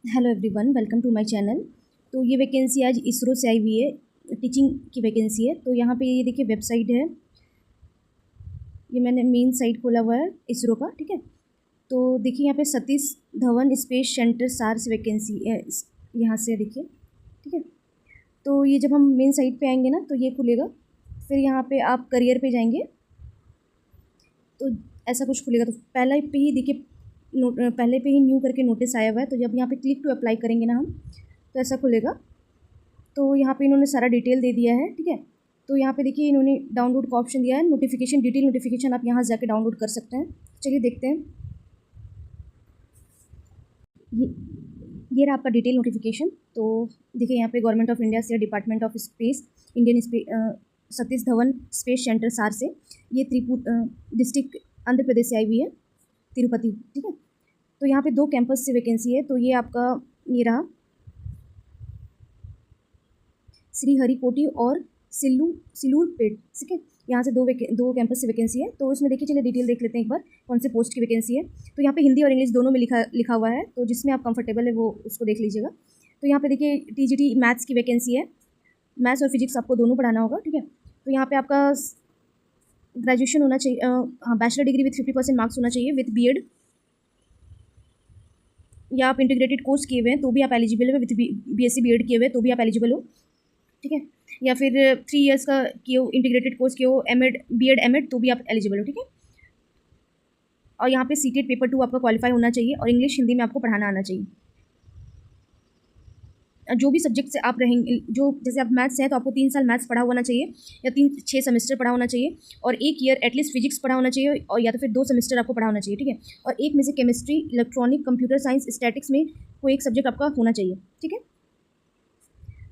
Hello everyone, welcome to my channel. तो ये vacancy आज इसरो से आई हुई है, टीचिंग की वैकेंसी है। तो यहाँ पे ये देखिए वेबसाइट है, ये मैंने मेन साइट खोला हुआ है इसरो का, ठीक है। तो देखिए यहाँ पे सतीश धवन स्पेस सेंटर सार से वैकेंसी है, यहाँ से देखिए, ठीक है। तो ये जब हम मेन साइट पे आएंगे ना तो ये खुलेगा, फिर यहाँ पे आप करियर पे जाएंगे तो ऐसा कुछ खुलेगा। तो पहला पे ही देखिए पहले पे ही न्यू करके नोटिस आया हुआ है। तो जब यहाँ पे क्लिक टू अप्लाई करेंगे ना हम, तो ऐसा खुलेगा। तो यहाँ पे इन्होंने सारा डिटेल दे दिया है, ठीक है। तो यहाँ पे देखिए इन्होंने डाउनलोड का ऑप्शन दिया है, नोटिफिकेशन, डिटेल नोटिफिकेशन आप यहाँ से जाके डाउनलोड कर सकते हैं। चलिए देखते हैं। ये ये रहा आपका डिटेल नोटिफिकेशन। तो देखिए यहाँ पे गवर्नमेंट ऑफ इंडिया से, department of space, Indian Satish Dhawan space centre सार से, ये डिस्ट्रिक्ट आंध्र प्रदेश से आई हुई है, तिरुपति, ठीक है। तो यहाँ पे 2 कैंपस से वैकेंसी है। तो ये आपका ये रहा श्रीहरिकोटी और सिलूरपेट, ठीक है। यहाँ से दो कैंपस से वैकेंसी है। तो इसमें देखिए, चलिए डिटेल देख लेते हैं एक बार कौन से पोस्ट की वैकेंसी है। तो यहाँ पे हिंदी और इंग्लिश दोनों में लिखा हुआ है, तो जिसमें आप कंफर्टेबल है वो उसको देख लीजिएगा। तो यहाँ पे देखिए टीजीटी मैथ्स की वैकेंसी है, मैथ्स और फिजिक्स आपको दोनों पढ़ाना होगा, ठीक है। तो यहाँ पे आपका ग्रेजुएशन होना चाहिए, हाँ, बैचलर डिग्री विथ 50% मार्क्स होना चाहिए, विथ बीएड, या आप इंटीग्रेटेड कोर्स किए हुए हैं तो भी आप एलिजिबल है, विथ बीएससी बीएड किए हुए हैं तो भी आप एलिजिबल हो, ठीक है। या फिर 3 इयर्स का किए हो, इंटीग्रेटेड कोर्स किए हो, एमएड बीएड एमएड, तो भी आप एलिजिबल हो, ठीक है। और यहाँ पे सीटेट पेपर 2 आपका क्वालिफाई होना चाहिए, और इंग्लिश हिंदी में आपको पढ़ाना आना चाहिए। जो भी सब्जेक्ट से आप रहेंगे, जो जैसे आप मैथ्स हैं तो आपको 3 साल मैथ्स पढ़ा होना चाहिए, या 6 सेमेस्टर पढ़ा होना चाहिए, और 1 ईयर एटलीस्ट फिजिक्स पढ़ा होना चाहिए, और या तो फिर 2 सेमेस्टर आपको पढ़ा होना चाहिए, ठीक है। और एक में से chemistry, electronic, computer science, statics में कोई एक सब्जेक्ट आपका होना चाहिए, ठीक है।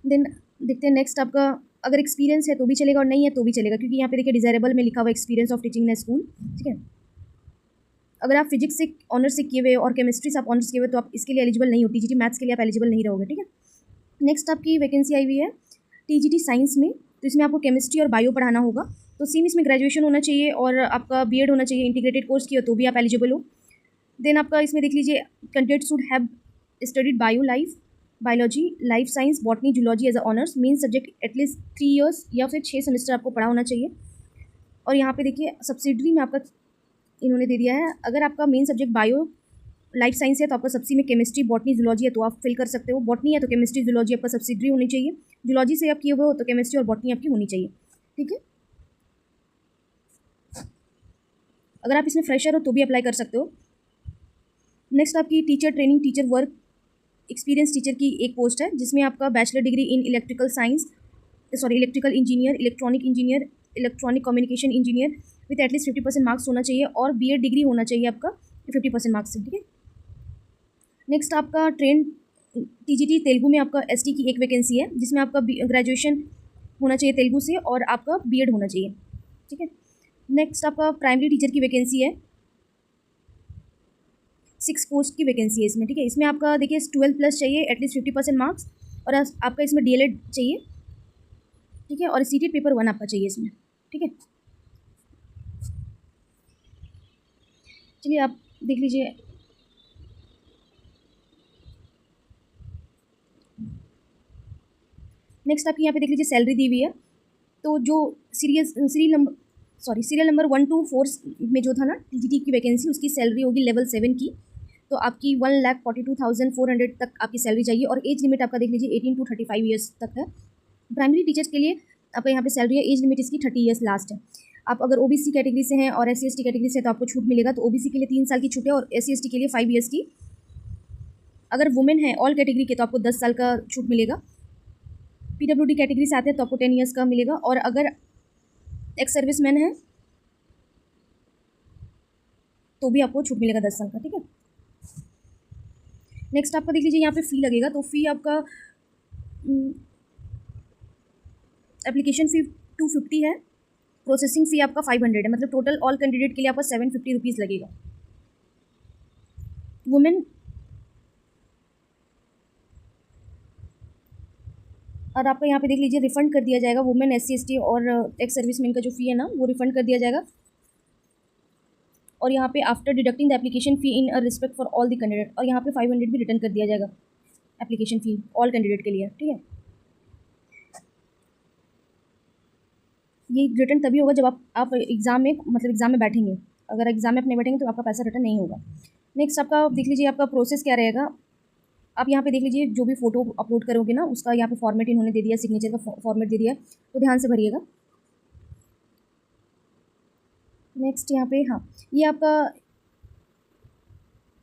देन देखते हैं नेक्स्ट आपका, अगर एक्सपीरियंस है तो भी चलेगा और नहीं है तो भी चलेगा, क्योंकि यहाँ पे देखिए डिजायरेबल में लिखा हुआ experience of teaching in school, ठीक है। अगर आप फिजिक्स से ऑनर्स से किए हुए और केमिस्ट्री से आप ऑनर्स किए हुए तो आप इसके लिए एलिजिबल नहीं हो, टीजीटी मैथ्स के लिए आप एलिजिबल नहीं रहोगे, ठीक है। नेक्स्ट आपकी वैकेंसी आई हुई है टीजीटी साइंस में। तो इसमें आपको केमिस्ट्री और बायो पढ़ाना होगा। तो सेम इसमें ग्रेजुएशन होना चाहिए और आपका बीएड होना चाहिए, इंटीग्रेटेड कोर्स किया तो भी आप एलिजिबल हो। देन आपका इसमें देख लीजिए, candidate should have studied biology, life science, botany, zoology as a honours, main subject at least 3 years या फिर 6 सेमेस्टर आपको पढ़ा होना चाहिए। और यहाँ पे देखिए सब्सिडरी में आपका इन्होंने दे दिया है, अगर आपका main subject bio life science है तो आपका सब्सिडी में केमिस्ट्री, बॉटनी, जूलॉजी है तो आप फिल कर सकते हो। बॉटनी है तो केमिस्ट्री, जूलॉजी आपका सब्सिडरी होनी चाहिए। जूलॉजी से आप किए हुए हो तो केमिस्ट्री और बॉटनी आपकी होनी चाहिए, ठीक है। अगर आप इसमें फ्रेशर हो तो भी अप्लाई कर सकते हो। नेक्स्ट आपकी teacher training, teacher work experience teacher की एक पोस्ट है, जिसमें आपका bachelor degree in electrical engineer, electronic engineer, electronic communication engineer with at least 50% marks होना चाहिए, और बीएड डिग्री होना चाहिए आपका 50% मार्क्स से, ठीक है। नेक्स्ट आपका ट्रेन टीजीटी तेलुगु में आपका एसटी की एक वैकेंसी है, जिसमें आपका ग्रेजुएशन होना चाहिए तेलुगु से और आपका बीएड होना चाहिए, ठीक है। नेक्स्ट आपका प्राइमरी टीचर की वैकेंसी है, 6 पोस्ट की वैकेंसी है इसमें, ठीक है। इसमें आपका देखिए 12+ चाहिए, एटलीस्ट 50% मार्क्स, और आपका इसमें डीएलएड चाहिए, ठीक है। और सीटेट पेपर 1 आपका चाहिए इसमें, ठीक है। चलिए आप देख लीजिए। नेक्स्ट आपकी यहाँ पे देख लीजिए सैलरी दी हुई है। तो जो सीरियल नंबर 1 to 4 में जो था ना टीजीटी की वैकेंसी, उसकी सैलरी होगी लेवल 7 की। तो आपकी 1,42,400 तक आपकी सैलरी चाहिए, और एज लिमिट आपका देख लीजिए 18 to 35 ईयर्स तक है। प्राइमरी टीचर्स के लिए आपका यहाँ पे सैलरी है, एज लिमिट इसकी 30 ईयर्स लास्ट है। आप अगर ओबीसी कैटेगरी से हैं और SC ST कैटेगरी से तो आपको छूट मिलेगा। तो ओबीसी के लिए 3 साल की छूट है, और SC ST के लिए 5 ईयर्स की। अगर वुमेन है ऑल कैटेगरी के तो आपको 10 साल का छूट मिलेगा। PWD कैटेगरी से आते हैं तो आपको 10 ईयर्स का मिलेगा, और अगर एक्स सर्विसमैन है तो भी आपको छूट मिलेगा 10 साल का, ठीक है। नेक्स्ट आपका देख लीजिए यहाँ पे फ़ी लगेगा। तो फ़ी आपका एप्लीकेशन फ़ी 250 है, प्रोसेसिंग फ़ी आपका 500 है, मतलब टोटल ऑल कैंडिडेट के लिए आपका 750 रुपीज़ लगेगा। वुमेन, और आपका यहाँ पे देख लीजिए रिफंड कर दिया जाएगा, वुमेन, SC ST और एक्स सर्विसमैन का जो फ़ी है ना वो रिफंड कर दिया जाएगा। और यहाँ पे after deducting the application fee in respect for all the candidate, और यहाँ पे 500 भी रिटर्न कर दिया जाएगा। एप्लीकेशन फ़ी ऑल कैंडिडेट के लिए, ठीक है। ये रिटर्न तभी होगा जब आप एग्ज़ाम में मतलब एग्ज़ाम में बैठेंगे। अगर एग्ज़ाम में अपने बैठेंगे तो आपका पैसा रिटर्न नहीं होगा। नेक्स्ट आपका देख लीजिए आपका प्रोसेस क्या रहेगा। आप यहाँ पे देख लीजिए जो भी फ़ोटो अपलोड करोगे ना उसका यहाँ पे फॉर्मेट इन्होंने दे दिया, सिग्नेचर का फॉर्मेट दे दिया, तो ध्यान से भरिएगा। नेक्स्ट यहाँ पे हाँ, ये आपका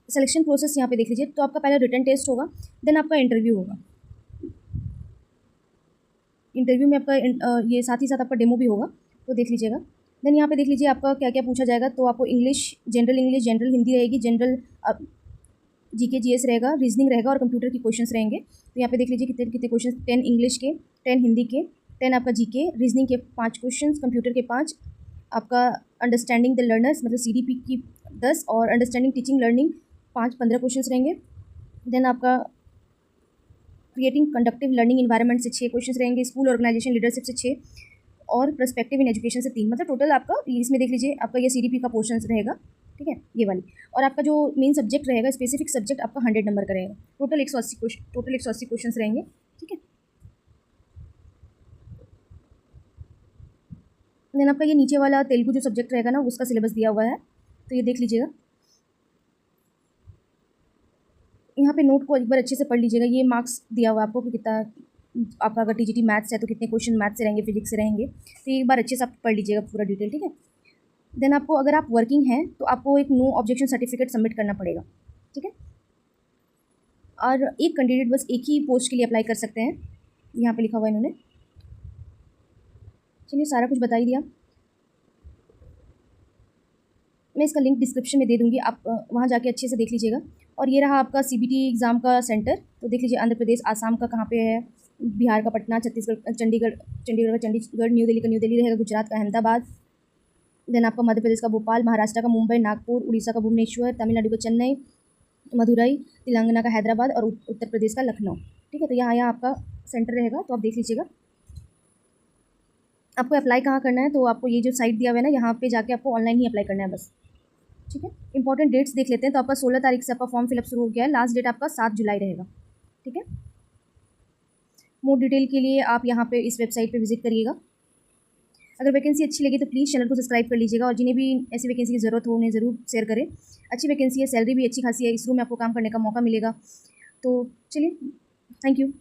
सिलेक्शन प्रोसेस यहाँ पे देख लीजिए। तो आपका पहले रिटन टेस्ट होगा, देन आपका इंटरव्यू होगा। इंटरव्यू में आपका ये साथ ही साथ आपका डेमो भी होगा, तो देख लीजिएगा। देन यहाँ पे देख लीजिए आपका क्या क्या पूछा जाएगा। तो आपको इंग्लिश, जनरल हिंदी रहेगी, जनरल जीके जीएस रहेगा, रीजनिंग रहेगा और कंप्यूटर के क्वेश्चंस रहेंगे। तो यहाँ पे देख लीजिए कितने कितने क्वेश्चन, 10 इंग्लिश के, 10 हिंदी के, 10 आपका जीके, रीजनिंग के 5 क्वेश्चन, कंप्यूटर के 5, आपका अंडरस्टैंडिंग द लर्नर्स मतलब सीडीपी की 10 और अंडरस्टैंडिंग टीचिंग लर्निंग 15 क्वेश्चन रहेंगे। देन आपका क्रिएटिंग कंडक्टिव लर्निंग इन्वायरमेंट से 6 क्वेश्चन रहेंगे, स्कूल ऑर्गेनाइजेशन लीडरशिप से 6 और पर्सपेक्टिव इन एजुकेशन से 3। मतलब टोटल आपका इसमें देख लीजिए आपका ये सीडीपी का पोर्शन रहेगा, ठीक है, ये वाली। और आपका जो मेन सब्जेक्ट रहेगा, स्पेसिफिक सब्जेक्ट आपका 100 नंबर का रहेगा। टोटल 180 क्वेश्चन रहेंगे, ठीक है। देन आपका ये नीचे वाला तेलुगु जो सब्जेक्ट रहेगा ना उसका सिलेबस दिया हुआ है, तो ये देख लीजिएगा। यहाँ पे नोट को एक बार अच्छे से पढ़ लीजिएगा। ये मार्क्स दिया हुआ है आपको कि कितना आपका अगर टीजीटी मैथ्स है तो कितने क्वेश्चन मैथ्स से रहेंगे, फिजिक्स से रहेंगे। तो एक बार अच्छे से आप पढ़ लीजिएगा पूरा डिटेल, ठीक है। देन आपको अगर आप वर्किंग हैं तो आपको एक नो ऑब्जेक्शन सर्टिफिकेट सबमिट करना पड़ेगा, ठीक है। और एक कैंडिडेट बस एक ही पोस्ट के लिए अप्लाई कर सकते हैं, यहाँ पे लिखा हुआ है इन्होंने। चलिए सारा कुछ बता ही दिया। मैं इसका लिंक डिस्क्रिप्शन में दे दूँगी, आप वहाँ जाके अच्छे से देख लीजिएगा। और ये रहा आपका सीबीटी एग्ज़ाम का सेंटर, तो देख लीजिए आंध्र प्रदेश, आसाम का कहाँ पे है, बिहार का पटना, छत्तीसगढ़ चंडीगढ़ का चंडीगढ़, न्यू दिल्ली का न्यू दिल्ली रहेगा, गुजरात का अहमदाबाद, देन आपका मध्य प्रदेश का भोपाल, महाराष्ट्र का मुंबई, नागपुर, उड़ीसा का भुवनेश्वर, तमिलनाडु का चेन्नई, मदुरई, तेलंगाना का हैदराबाद और उत्तर प्रदेश का लखनऊ, ठीक है। तो यहाँ आपका सेंटर रहेगा, तो आप देख लीजिएगा। आपको अप्लाई कहाँ करना है, तो आपको ये जो साइट दिया हुआ है ना, यहाँ पे जाके आपको ऑनलाइन ही अप्लाई करना है बस, ठीक है। इंपॉर्टेंट डेट्स देख लेते हैं। तो आपका 16 तारीख से आपका फॉर्म फिलअप शुरू हो गया है, लास्ट डेट आपका 7 जुलाई रहेगा, ठीक है। मोर डिटेल के लिए आप यहाँ पे इस वेबसाइट पे विजिट करिएगा। अगर वैकेंसी अच्छी लगी तो प्लीज़ चैनल को सब्सक्राइब कर लीजिएगा और जिन्हें भी ऐसी वैकेंसी की ज़रूरत हो उन्हें ज़रूर शेयर करें। अच्छी वैकेंसी है, सैलरी भी अच्छी खासी है, इसरो में आपको काम करने का मौका मिलेगा। तो चलिए, थैंक यू।